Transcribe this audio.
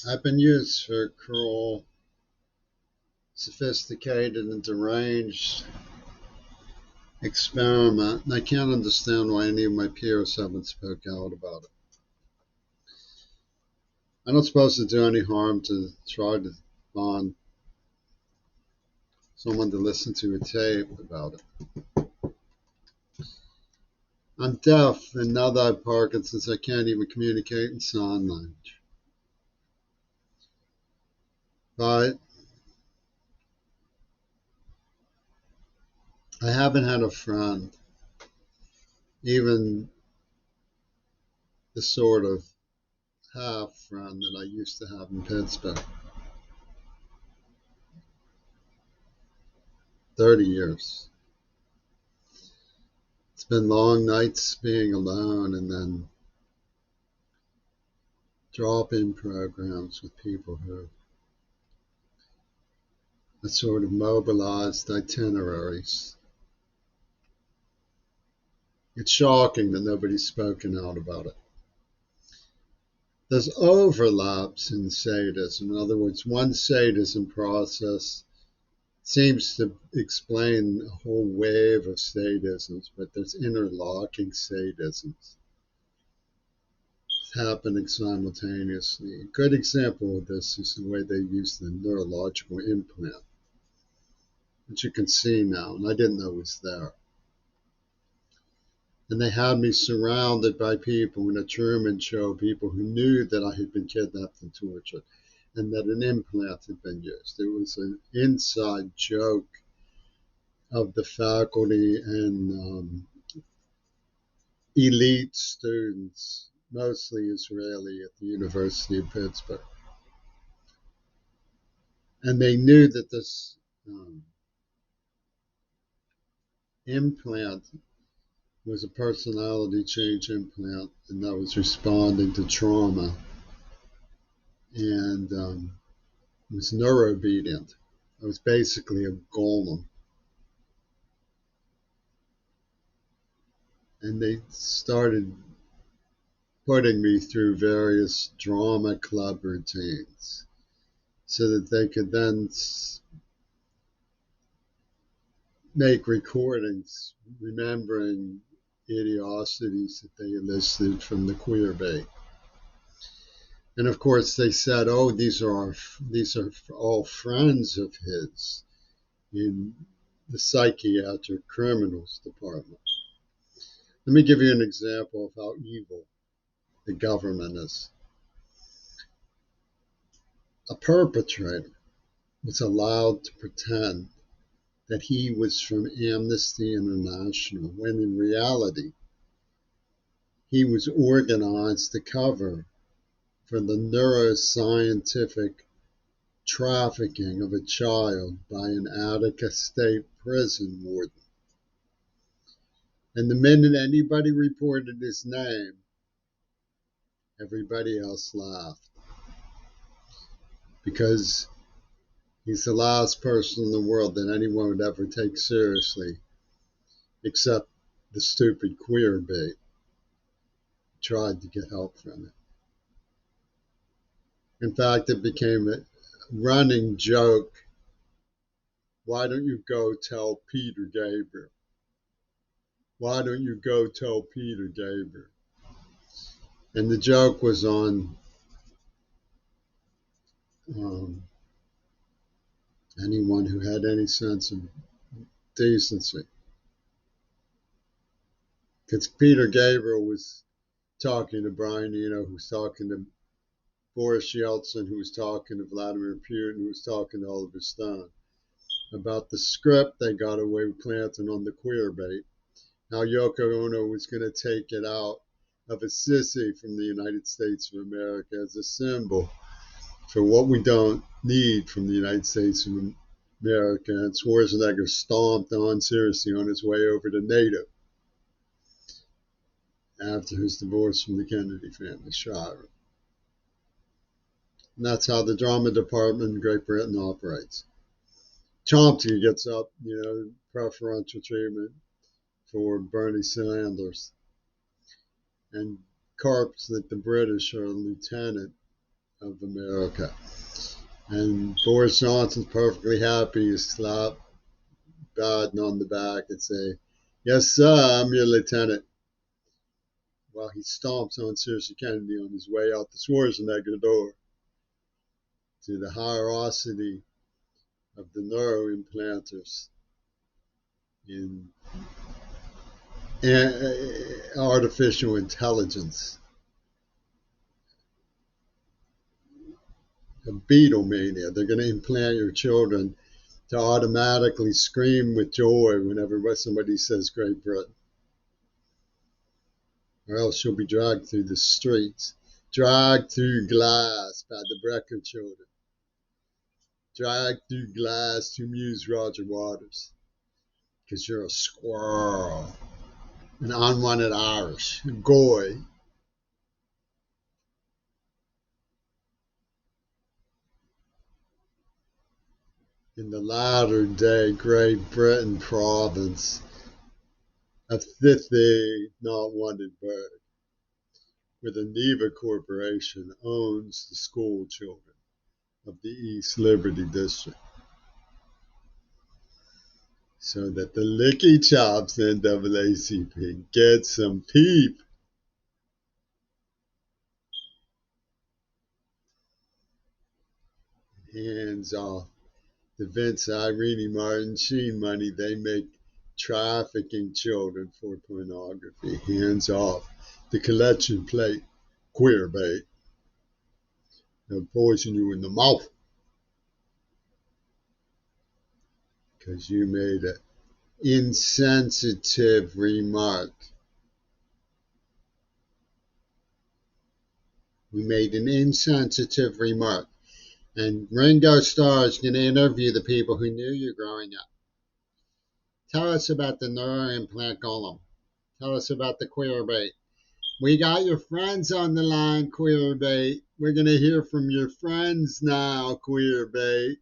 have been used for cruel, sophisticated, and deranged experiment, and I can't understand why any of my peers haven't spoke out about it. I'm not supposed to do any harm to try to find someone to listen to a tape about it. I'm deaf, and now that I have Parkinson's, I can't even communicate in sign language. But I haven't had a friend, even the sort of half friend that I used to have in Pittsburgh. 30 years. It's been long nights being alone and then drop-in programs with people who are sort of mobilized itineraries. It's shocking that nobody's spoken out about it. There's overlaps in sadism. In other words, one sadism process seems to explain a whole wave of sadisms, but there's interlocking sadisms happening simultaneously. A good example of this is the way they use the neurological implant, which you can see now, and I didn't know was there. And they had me surrounded by people in a Truman Show, people who knew that I had been kidnapped and tortured, and that an implant had been used. It was an inside joke of the faculty and elite students, mostly Israeli, at the University of Pittsburgh. And they knew that this implant was a personality change implant, and that was responding to trauma, and it was neuroobedient. I was basically a golem. And they started putting me through various drama club routines so that they could then make recordings remembering idiosities that they elicited from the queer bait. And of course, they said, "Oh, these are all friends of his in the psychiatric criminals department." Let me give you an example of how evil the government is. A perpetrator was allowed to pretend that he was from Amnesty International, when in reality, he was organized to cover for the neuroscientific trafficking of a child by an Attica State prison warden. And the minute anybody reported his name, everybody else laughed. Because he's the last person in the world that anyone would ever take seriously, except the stupid queer bait who tried to get help from it. In fact, it became a running joke. Why don't you go tell Peter Gabriel? Why don't you go tell Peter Gabriel? And the joke was on um, anyone who had any sense of decency. Because Peter Gabriel was talking to Brian Eno, who was talking to Boris Yeltsin, who was talking to Vladimir Putin, who was talking to Oliver Stone about the script they got away with planting on the queer bait. How Yoko Ono was going to take it out of a sissy from the United States of America as a symbol for what we don't need from the United States of America. And Schwarzenegger stomped on seriously on his way over to NATO after his divorce from the Kennedy family shot her. And that's how the drama department in Great Britain operates. Chomsky gets up, preferential treatment for Bernie Sanders, and carps that the British are a lieutenant of America. And Boris Johnson's perfectly happy to slap Biden on the back and say, "Yes, sir, I'm your lieutenant," while he stomps on Saoirse Kennedy on his way out the Schwarzenegger door to the hierarchy of the neuroimplanters in artificial intelligence, a Beatlemania. They're going to implant your children to automatically scream with joy whenever somebody says Great Britain, or else you'll be dragged through the streets, dragged through glass by the Brecker children, dragged through glass to amuse Roger Waters, because you're a squirrel, an unwanted Irish, a goy. In the latter day Great Britain province, a fifth not wanted bird, where the Neva Corporation owns the school children of the East Liberty District, so that the licky chops NAACP get some peep. Hands off the Vince Irene Martin Sheen money they make trafficking children for pornography. Hands off the collection plate, queer bait. They'll poison you in the mouth because you made an insensitive remark. We made an insensitive remark. And Ringo Starr is going to interview the people who knew you growing up. Tell us about the neuroimplant golem. Tell us about the queer bait. We got your friends on the line, queer bait. We're going to hear from your friends now, queer bait.